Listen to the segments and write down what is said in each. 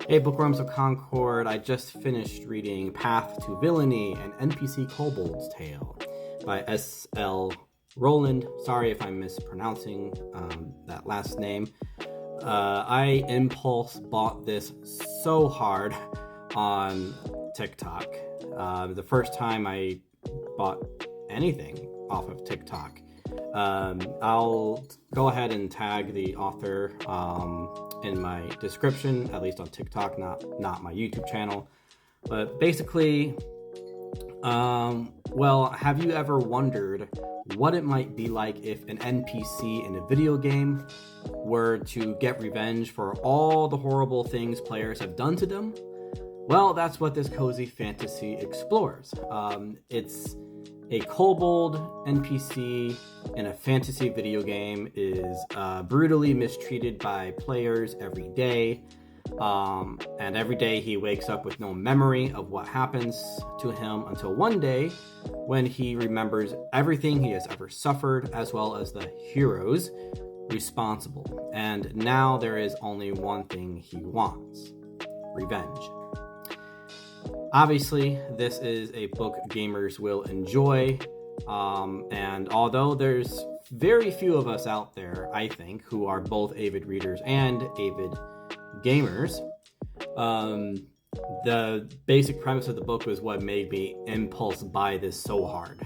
Hey, Bookworms of Concord, I just finished reading Path to Villainy, an NPC Kobold's Tale by S.L. Rowland. Sorry if I'm mispronouncing that last name. I impulse bought this so hard on TikTok. The first time I bought anything off of TikTok. I'll go ahead and tag the author in my description, at least on TikTok, not my YouTube channel. But basically, well, have you ever wondered what it might be like if an NPC in a video game were to get revenge for all the horrible things players have done to them? Well, that's what this cozy fantasy explores. It's a kobold NPC in a fantasy video game is brutally mistreated by players every day. And every day he wakes up with no memory of what happens to him until one day when he remembers everything he has ever suffered, as well as the heroes responsible. And now there is only one thing he wants: revenge. Obviously, this is a book gamers will enjoy, and although there's very few of us out there, I think, who are both avid readers and avid gamers, the basic premise of the book was what made me impulse buy this so hard.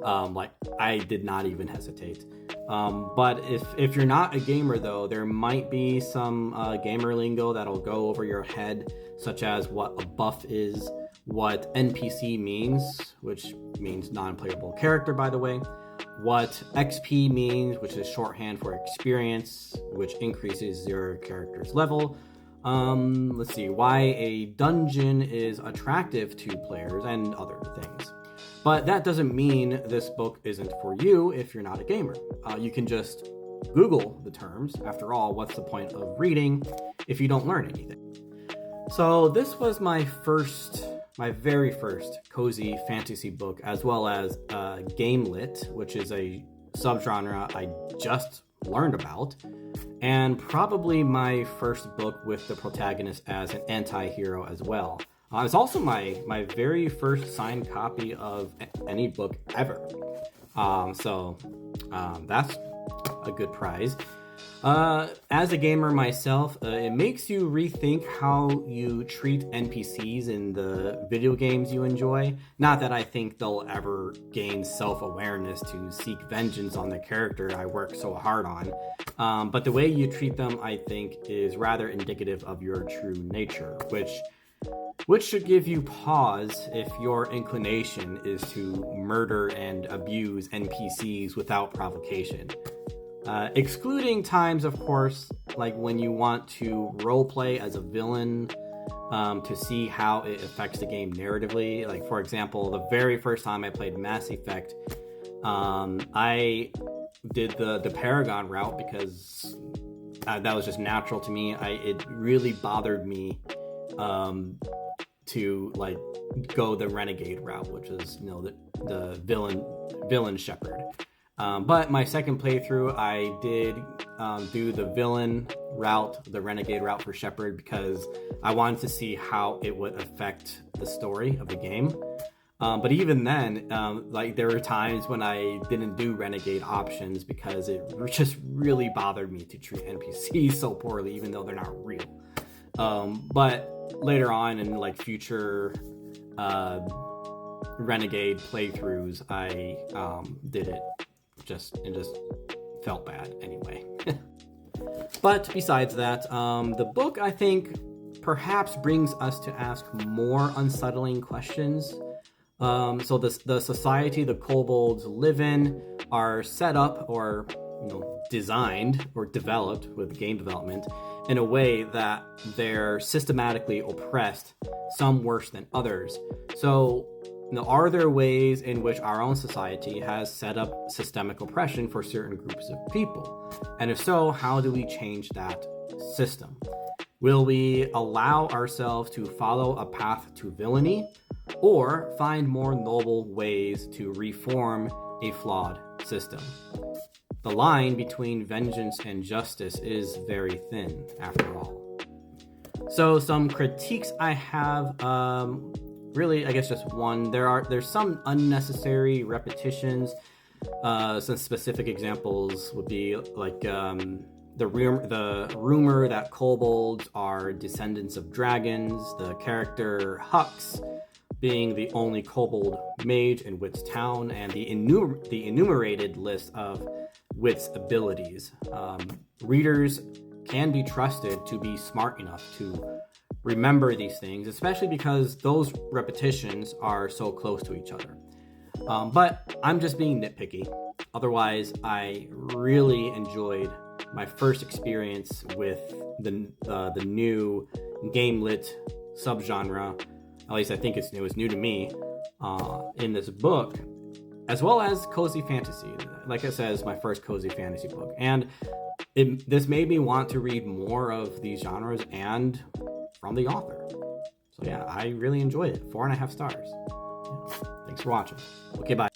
Like, I did not even hesitate. But if you're not a gamer, though, there might be some gamer lingo that'll go over your head, such as what a buff is, what NPC means, which means non-playable character, by the way, what XP means, which is shorthand for experience, which increases your character's level. Let's see, why a dungeon is attractive to players, and other things. But that doesn't mean this book isn't for you if you're not a gamer. You can just Google the terms. After all, what's the point of reading if you don't learn anything? So this was my very first cozy fantasy book, as well as Gamelit, which is a subgenre I just learned about, and probably my first book with the protagonist as an anti-hero as well. It's also my very first signed copy of any book ever. So that's a good prize. As a gamer myself, it makes you rethink how you treat NPCs in the video games you enjoy. Not that I think they'll ever gain self-awareness to seek vengeance on the character I work so hard on. But the way you treat them, I think, is rather indicative of your true nature, which should give you pause if your inclination is to murder and abuse NPCs without provocation. Excluding times, of course, like when you want to roleplay as a villain to see how it affects the game narratively. Like, for example, the very first time I played Mass Effect, I did the Paragon route because that was just natural to me. It really bothered me to like go the renegade route, which is, you know, the villain shepherd. But my second playthrough, I did do the villain route, the renegade route for shepherd, because I wanted to see how it would affect the story of the game. But even then, like, there were times when I didn't do renegade options because it just really bothered me to treat NPCs so poorly, even though they're not real. But later on in like future renegade playthroughs, I did it just felt bad anyway. But besides that, the book, I think, perhaps brings us to ask more unsettling questions. So the society the kobolds live in are set up, or, you know, designed or developed with game development in a way that they're systematically oppressed, some worse than others. So, you know, are there ways in which our own society has set up systemic oppression for certain groups of people? And if so, how do we change that system? Will we allow ourselves to follow a path to villainy, or find more noble ways to reform a flawed system? The line between vengeance and justice is very thin, after all. So some critiques I have, really, I guess just one. There's some unnecessary repetitions. Some specific examples would be like the rumor that kobolds are descendants of dragons, the character Hux being the only kobold mage in Wit's town, and the enumerated list of Wit's abilities. Readers can be trusted to be smart enough to remember these things, especially because those repetitions are so close to each other. But I'm just being nitpicky. Otherwise, I really enjoyed my first experience with the new game lit subgenre. At least I think it was new to me in this book, as well as cozy fantasy. Like I said, it's my first cozy fantasy book, and this made me want to read more of these genres and from the author. So yeah, I really enjoyed it. 4.5 stars. Yeah. Thanks for watching. Okay, bye.